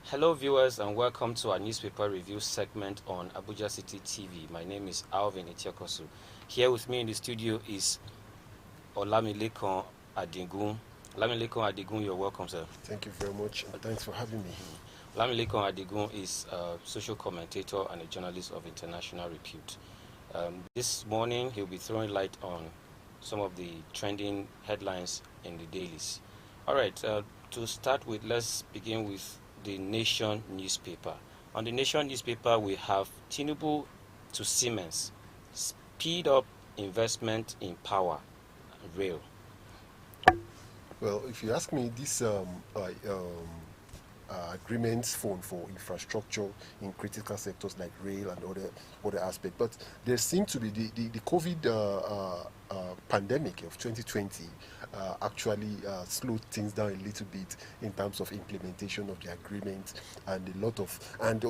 Hello, viewers, and welcome to our newspaper review segment on Abuja City TV. My name is Alvin Itiokosu. Here with me in the studio is Olamilekan Adigun. Olamilekan Adigun, you're welcome, sir. Thank you very much, and thanks for having me. Olamilekan Adigun is a social commentator and a journalist of international repute. This morning, he'll be throwing light on some of the trending headlines in the dailies. All right, to start with, let's begin with the Nation newspaper. On the Nation newspaper, we have Tinubu to Siemens, speed up investment in power and rail. Well, if you ask me, this agreements for infrastructure in critical sectors like rail and other aspects, but there seemed to be the COVID pandemic of 2020 actually slowed things down a little bit in terms of implementation of the agreement, and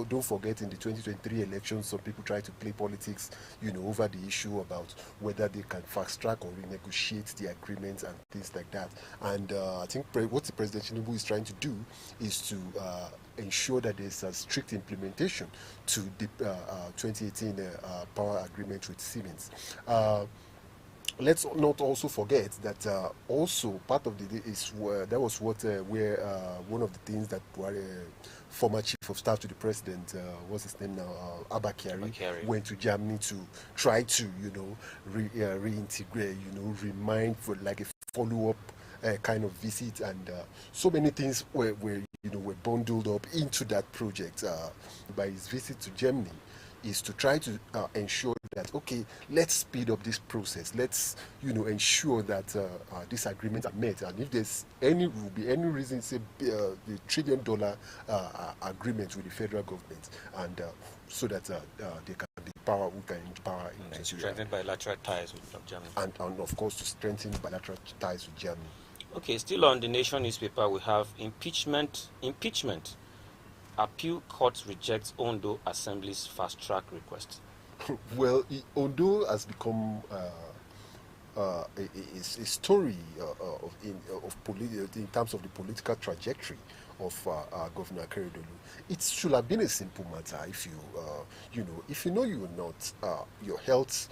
don't forget, in the 2023 elections, some people try to play politics, over the issue about whether they can fast track or renegotiate the agreements and things like that. And I think what the President Tinubu is trying to do is to ensure that there's a strict implementation to the 2018 power agreement with Siemens. Let's not also forget that also part of the is that was where one of the things that former chief of staff to the president, what's his name now, Abba Kyari, went to Germany to try to reintegrate, remind for like a follow-up kind of visit, and so many things were bundled up into that project by his visit to Germany, is to try to ensure that, okay, let's speed up this process. Let's, ensure that these agreements are met. And if there's will be any reason, say the $1 trillion agreement with the federal government, and so that they can be power, who can power in Nigeria. Strengthen bilateral ties with Germany. And of course, to strengthen bilateral ties with Germany. Okay, still on the Nation newspaper, we have impeachment. Appeal court rejects Ondo Assembly's fast-track request. Well, Ondo has become a story in terms of the political trajectory of Governor Akeredolu. It should have been a simple matter if if you will not, your health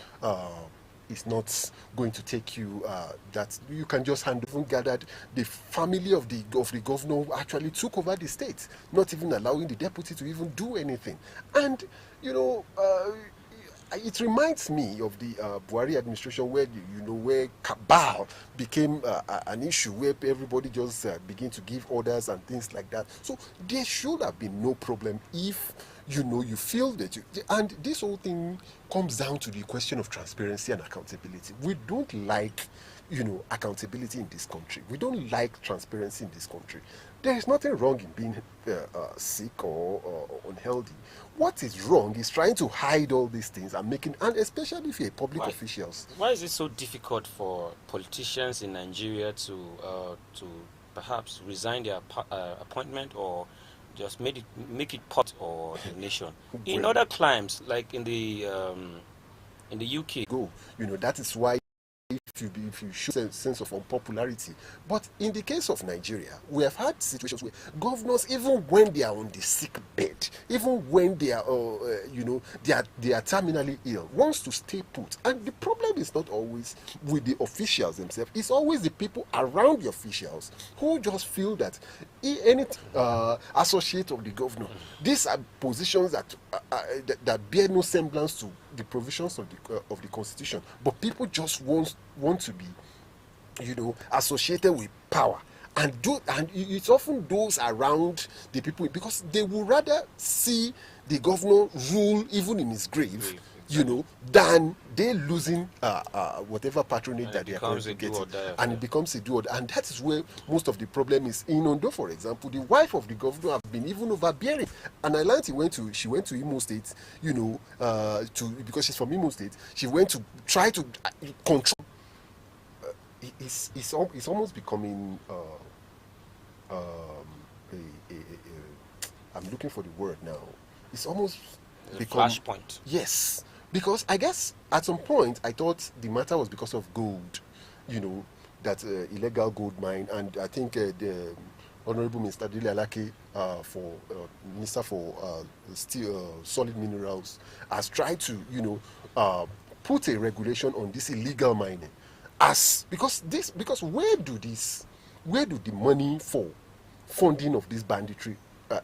is not going to take you, that you can just hand over. Gathered, the family of the governor actually took over the state, not even allowing the deputy to even do anything. And it reminds me of the Buhari administration, where where cabal became an issue, where everybody just begin to give orders and things like that. So there should have been no problem if you feel that and this whole thing comes down to the question of transparency and accountability. We don't like accountability in this country. We don't like transparency in this country. There is nothing wrong in being sick or unhealthy. What is wrong is trying to hide all these things and especially if you're public officials. Why is it so difficult for politicians in Nigeria to perhaps resign their appointment, or just make it part of the nation? In other climes, like in the UK, that is why if you show a sense of unpopularity. But in the case of Nigeria, we have had situations where governors, even when they are on the sick bed, even when they are they are terminally ill, wants to stay put. And the problem is not always with the officials themselves, it's always the people around the officials who just feel that any associate of the governor, these are positions that bear no semblance to the provisions of the constitution, but people just want to be associated with power, and it's often those around the people, because they would rather see the governor rule even in his grave, than they losing whatever patronage that they are currently getting, and it becomes a do. And that is where most of the problem is. In Ondo, for example, the wife of the governor have been even overbearing, and I learned she went to Imo State, because she's from Imo State, she went to try to control. It's almost becoming I'm looking for the word now. It's almost become flashpoint. Yes. Because I guess at some point I thought the matter was because of gold, that illegal gold mine, and I think Honorable Mr. Dele Alake, for Minister for Steel, Solid Minerals, has tried to, put a regulation on this illegal mining, as because where do the money for funding of this banditry,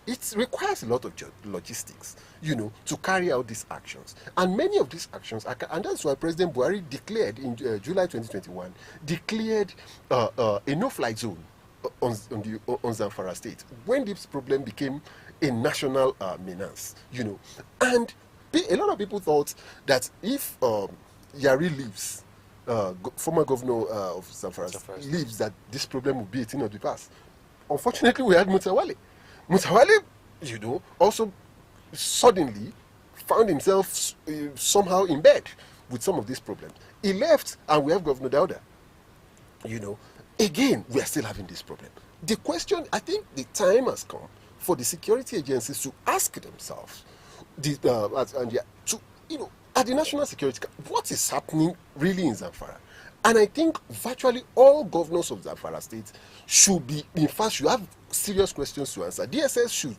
it requires a lot of logistics, to carry out these actions. And many of these actions, and that's why President Buhari declared in July 2021, declared a no-fly zone on Zamfara State when this problem became a national menace, And a lot of people thought that if Yari leaves, former governor of Zamfara leaves, that this problem would be a thing of the past. Unfortunately, we had Mutawale. Mutawale, also suddenly found himself somehow in bed with some of these problems. He left, and we have Governor Dauda. Again, we are still having this problem. The question, I think the time has come for the security agencies to ask themselves, at the national security, what is happening really in Zamfara? And I think virtually all governors of Zamfara State should have serious questions to answer. DSS should.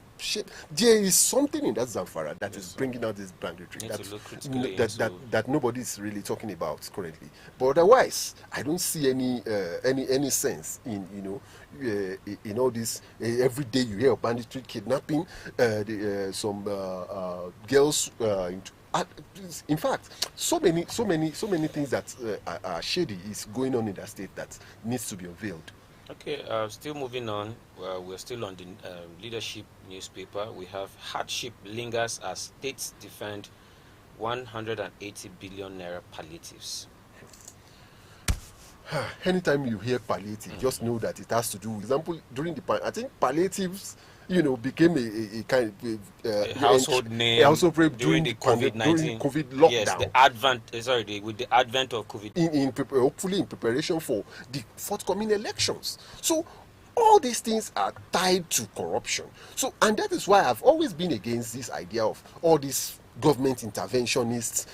There is something in that Zamfara that is bringing out this banditry that nobody is really talking about currently. But otherwise, I don't see any sense in in all this. Every day you hear of banditry, kidnapping, some girls. In fact, so many things that are shady is going on in that state that needs to be unveiled. Okay, still moving on. We're still on the leadership newspaper. We have hardship lingers as states defend 180 billion naira palliatives. Anytime you hear palliative, just know that it has to do. For example, during I think palliatives, became a kind of a household name. Also during the COVID-19 lockdown. Yes, with the advent of COVID. Hopefully in preparation for the forthcoming elections. So all these things are tied to corruption. So, and that is why I've always been against this idea of all these government interventionists,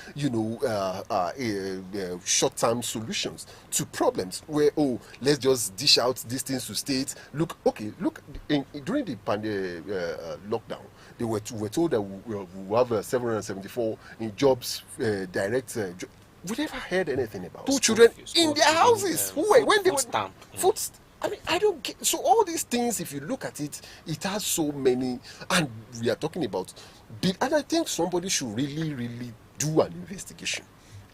short-term solutions to problems where, let's just dish out these things to states. Look, during the lockdown, they were told that we have 774 in jobs, direct. We never heard anything about 2 children in their houses. When they were food. I mean, I don't get. So all these things, if you look at it, it has so many, and we are talking about. And I think somebody should really, really do an investigation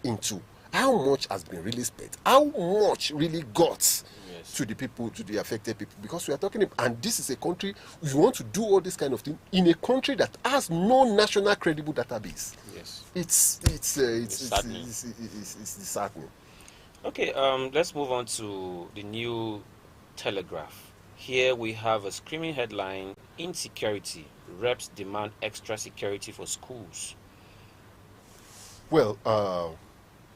into how much has been really spent, how much really got to the people, to the affected people, because we are talking about, and this is a country, we want to do all this kind of thing in a country that has no national credible database. Yes, it's disheartening. Okay, let's move on to the New Telegraph. Here we have a screaming headline: insecurity, reps demand extra security for schools. Well,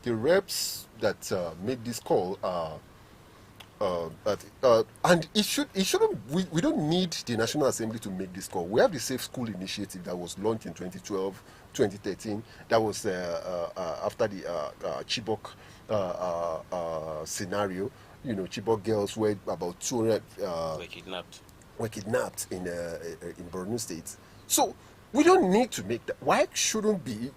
the reps that made this call and it shouldn't. We don't need the National Assembly to make this call. We have the Safe School Initiative that was launched in 2012, 2013. That was after the Chibok scenario. Chibok girls were about 200 were kidnapped in Borno State. So we don't need to make that. Why shouldn't be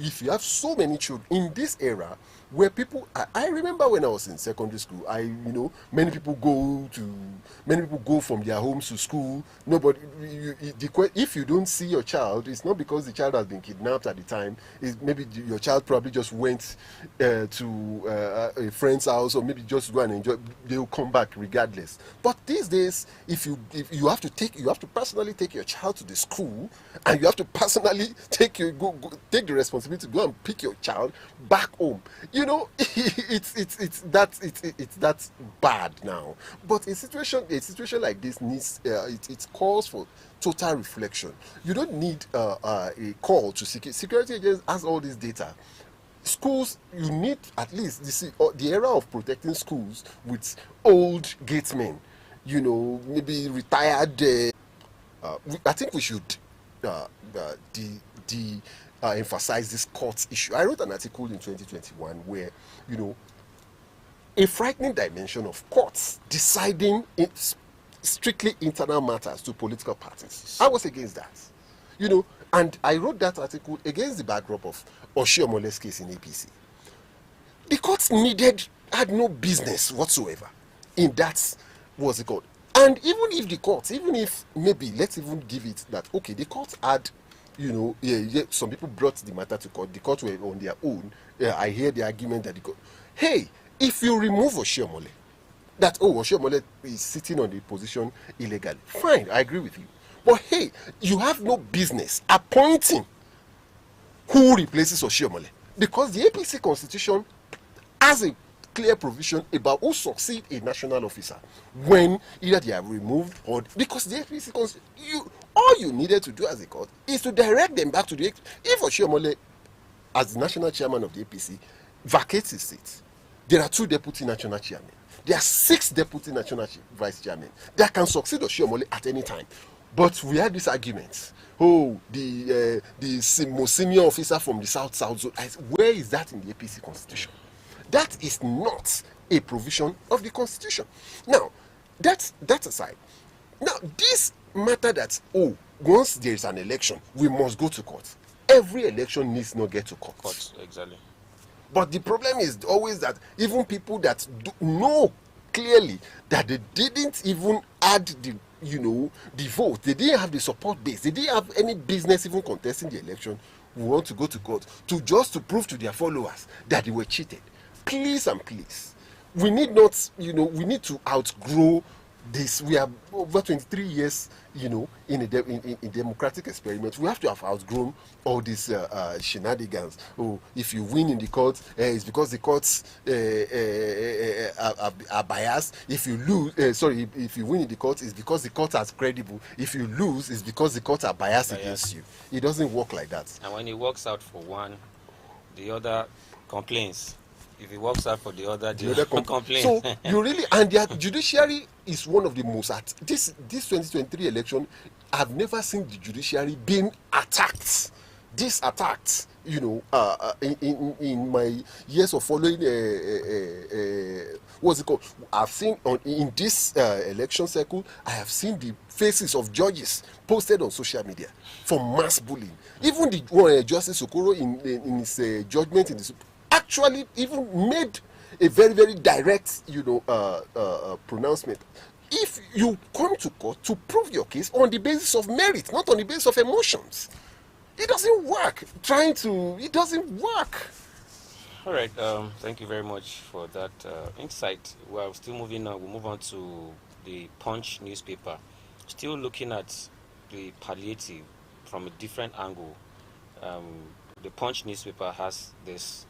if you have so many children in this era where people? I remember when I was in secondary school. Many people go from their homes to school. Nobody. If you don't see your child, it's not because the child has been kidnapped at the time. It's maybe your child probably just went to a friend's house, or maybe just go and enjoy. They will come back regardless. But these days, if you have to personally take your child to the school, and you have to personally take the responsibility to go and pick your child back home. It's that bad now. But a situation like this needs it calls for total reflection. You don't need a call to security agents has all this data. Schools, you need at least the era of protecting schools with old gatesmen, maybe retired. I think we should emphasize this court issue. I wrote an article in 2021 where, a frightening dimension of courts deciding strictly internal matters to political parties. I was against that. And I wrote that article against the backdrop of Oshiomole's case in APC. The courts had no business whatsoever in that, what's it called? And even if maybe, let's even give it that, okay, the court had, some people brought the matter to court, the court were on their own. I hear the argument that the court, hey, if you remove Oshiomole, that, Oshiomole is sitting on the position illegally, fine, I agree with you. But hey, you have no business appointing who replaces Oshiomole, because the APC constitution has a clear provision about who succeed a national officer when either they are removed or, because the APC constitution, all you needed to do as a court is to direct them back to the, if Oshiomole, as the national chairman of the APC, vacates his seat, there are 2 deputy national chairmen, there are 6 deputy national vice chairmen that can succeed Oshiomole at any time. But we had this argument. The most senior officer from the South zone. Where is that in the APC constitution? That is not a provision of the constitution. Now, that aside. Now, this matter that, once there is an election, we must go to court. Every election needs not get to court. Exactly. But the problem is always that even people that know clearly that they didn't even add the vote, they didn't have the support base, they didn't have any business even contesting the election, we want to go to court to prove to their followers that they were cheated. Please and please, we need to outgrow this. We are over 23 years, in a democratic experiment. We have to have outgrown all these shenanigans. If you win in the court, it's because the courts are biased. If you lose, if you win in the court, it's because the court is credible. If you lose, it's because the courts are biased against you. It doesn't work like that. And when it works out for one, the other complains. If it works out for the other complains. So you really, and their judiciary is one of the most this 2023 election, I've never seen the judiciary being attacked. Attacked, in my years of following what's it called? I've seen in this election cycle, I have seen the faces of judges posted on social media for mass bullying. Even the Justice Okoro in his judgment in the actually even made a very, very direct, pronouncement. If you come to court to prove your case on the basis of merit, not on the basis of emotions, it doesn't work. It doesn't work. All right. Thank you very much for that insight. We're still moving on. We'll move on to the Punch newspaper. Still looking at the palliative from a different angle. The Punch newspaper has this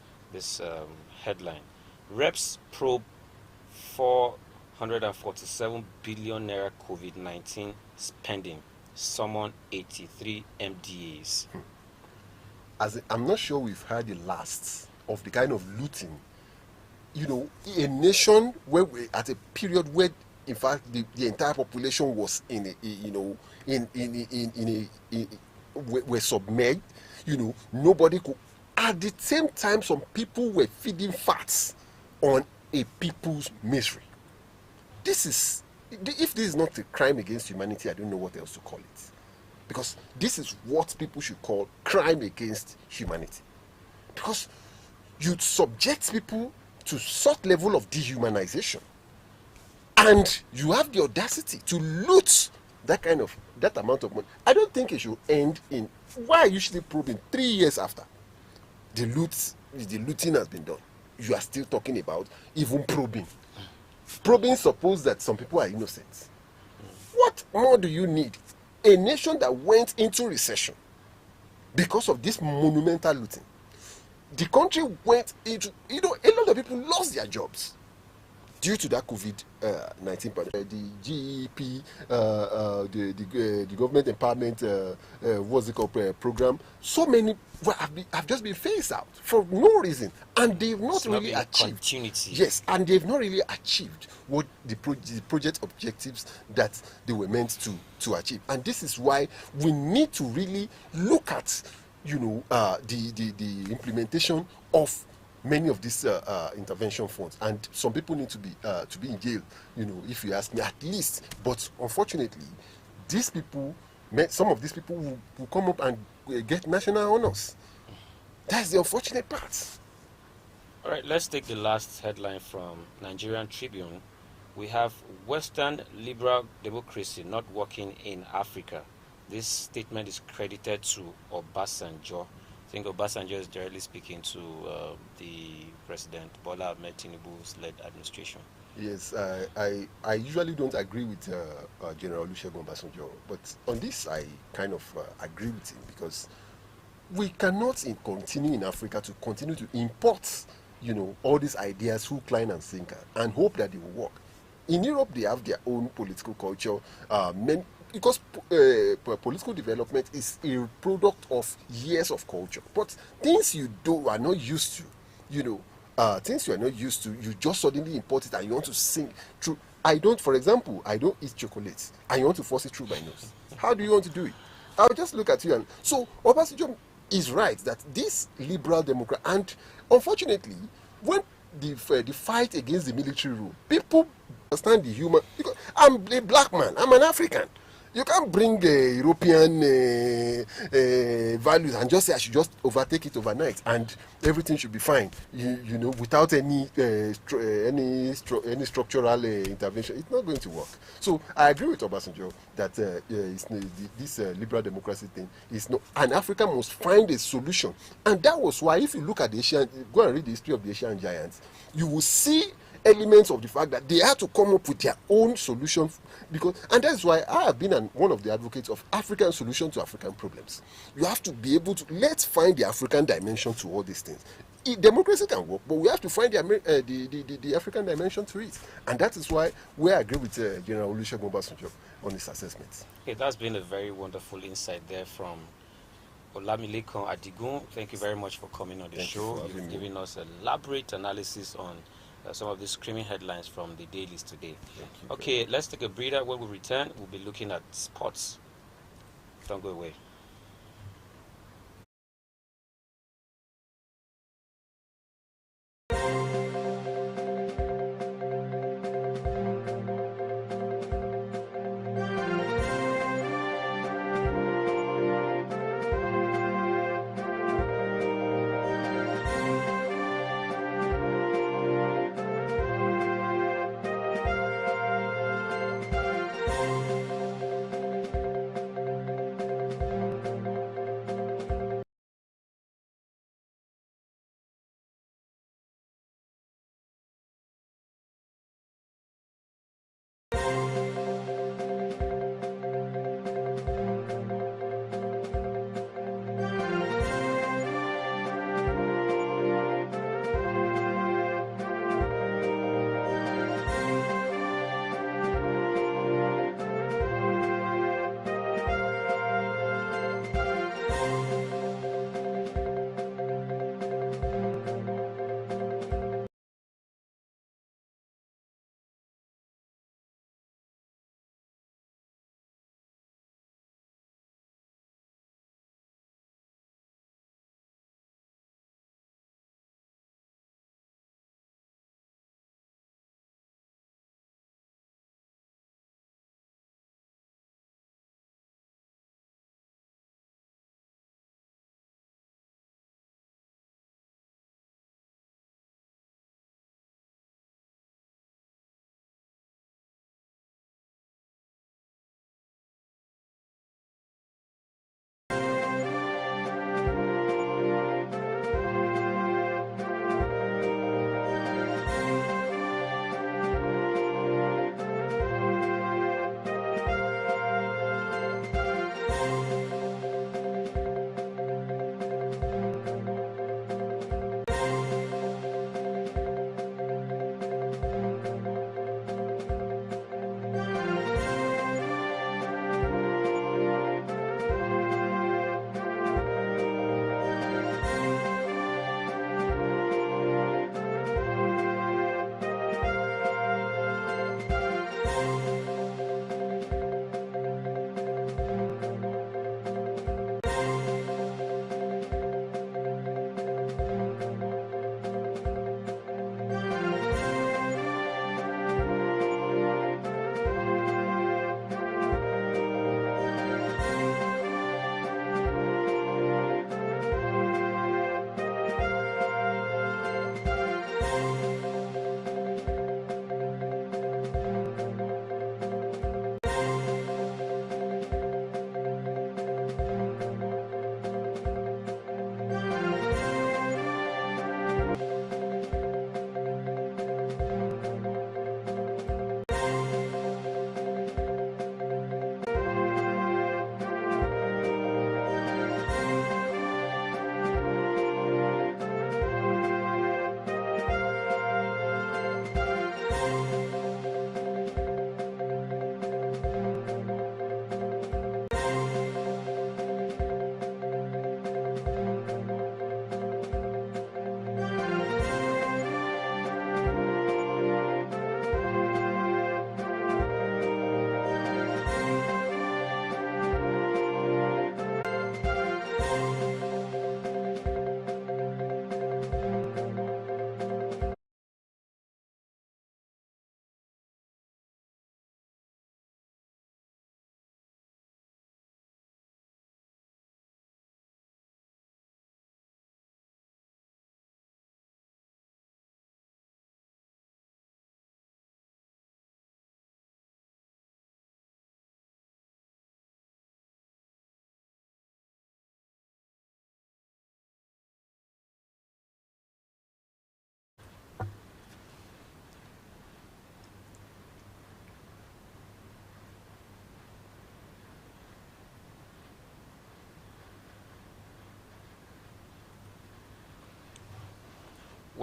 headline: Reps probe 447 billion naira COVID-19 spending, summon 83 MDAs. I'm not sure we've heard the last of the kind of looting. A nation where at a period where, in fact, the entire population was were submerged. Nobody could. At the same time, some people were feeding fats on a people's misery. If this is not a crime against humanity, I don't know what else to call it. Because this is what people should call crime against humanity. Because you subject people to such level of dehumanization, and you have the audacity to loot that amount of money. I don't think it should end in, why are you usually probing 3 years after the looting has been done? You are still talking about even probing. Probing suppose that some people are innocent. What more do you need? A nation that went into recession because of this monumental looting. The country went into, a lot of people lost their jobs due to that COVID-19 pandemic. The GEP, the government empowerment, program, so many have just been phased out for no reason, and they've not really achieved continuity. Yes, and they've not really achieved what the project objectives that they were meant to achieve. And this is why we need to really look at the implementation of many of these intervention funds, and some people need to be in jail. If you ask me, at least. But unfortunately, these people, some of these people will come up and get national honors. That's the unfortunate part. All right, let's take the last headline from Nigerian Tribune. We have Western liberal democracy not working in Africa. This statement is credited to Obasanjo. I think Obasanjo is directly speaking to the President Bola Ahmed Tinubu's led administration. Yes, I usually don't agree with General Olusegun Obasanjo, but on this I kind of agree with him, because we cannot continue in Africa to continue to import, all these ideas, hook, line, and sinker, and hope that they will work. In Europe, they have their own political culture, because political development is a product of years of culture. But things you are not used to, things you are not used to, you just suddenly import it and you want to sing through. For example, I don't eat chocolate, and you want to force it through my nose. How do you want to do it? I'll just look at you. And so Obasanjo is right that this liberal democrat, and unfortunately, when the fight against the military rule, people understand the human, because I'm a black man, I'm an African. You can't bring European values and just say I should just overtake it overnight and everything should be fine. Without any structural intervention, it's not going to work. So I agree with Obasanjo that this liberal democracy thing is not. And Africa must find a solution. And that was why, if you look at go and read the history of the Asian giants, you will see elements of the fact that they had to come up with their own solution, and that's why I have been one of the advocates of African solution to African problems. You have to be able to, let's find the African dimension to all these things. Democracy can work, but we have to find the African dimension to it, and that is why we agree with General Olusegun Obasanjo on his assessments. Okay, that's been a very wonderful insight there from Olamilekan Adigun. Thank you very much for coming on the show. You've given us an elaborate analysis on some of the screaming headlines from the dailies today. Okay, let's take a breather. When we return, we'll be looking at sports. Don't go away.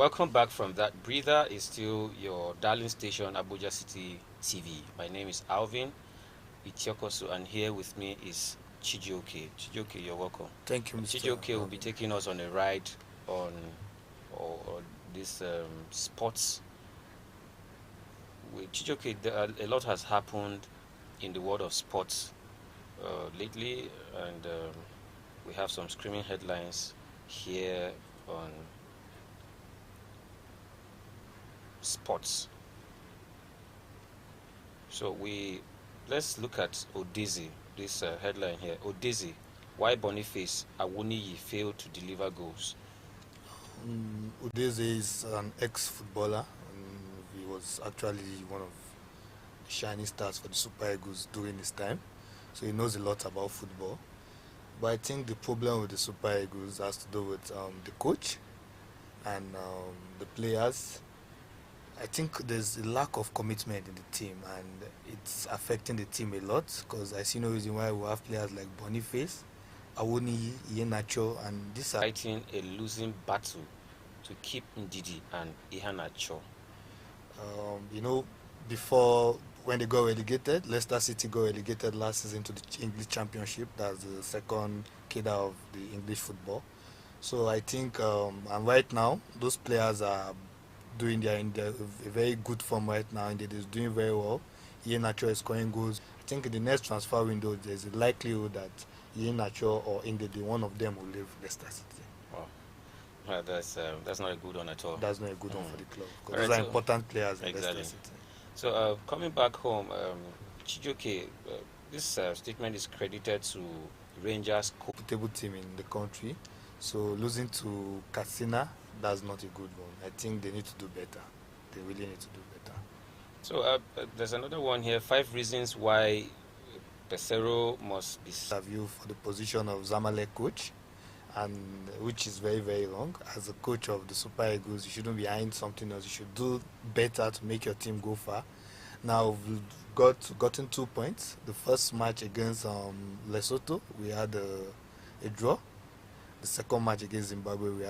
Welcome back from that breather. Is still your darling station, Abuja City TV. My name is Alvin Itiokosu, and here with me is Chijioke. Chijioke, you're welcome. Thank you, Mr. Chijioke will be taking us on a ride on or this sports. With Chijioke, a lot has happened in the world of sports lately, and we have some screaming headlines here on sports. So let's look at Odezi, this headline here. Odezi, why Boniface Awoniyi failed to deliver goals. Udeze is an ex-footballer. He was actually one of the shining stars for the Super Eagles during his time, so he knows a lot about football. But I think the problem with the Super Eagles has to do with the coach and the players. I think there's a lack of commitment in the team, and it's affecting the team a lot, because I see no reason why we have players like Boniface, Awoniyi, Iheanacho, and these are Fighting a losing battle to keep Ndidi and Iheanacho. Before, when they got relegated, Leicester City got relegated last season to the English Championship. That's the second cadre of the English football. So I think, and right now, those players are doing in a very good form right now, and they is doing very well. Iheanacho is scoring goals. I think in the next transfer window, there's a likelihood that Iheanacho or Ndidi, one of them will leave Leicester City. Well, that's not a good one at all. That's not a good one for the club, because Alright, those are so- important players in Exactly. Leicester City. So coming back home, Chijioke, this statement is credited to Rangers coach. Table team in the country, so losing to Katsina, that's not a good one. I think they need to do better. They really need to do better. So there's another one here. 5 reasons why Pesero must be. Interview for the position of Zamalek coach, and which is very, very wrong. As a coach of the Super Eagles, you shouldn't be eyeing something else. You should do better to make your team go far. Now we've gotten 2 points. The first match against Lesotho, we had a draw. The second match against Zimbabwe, we had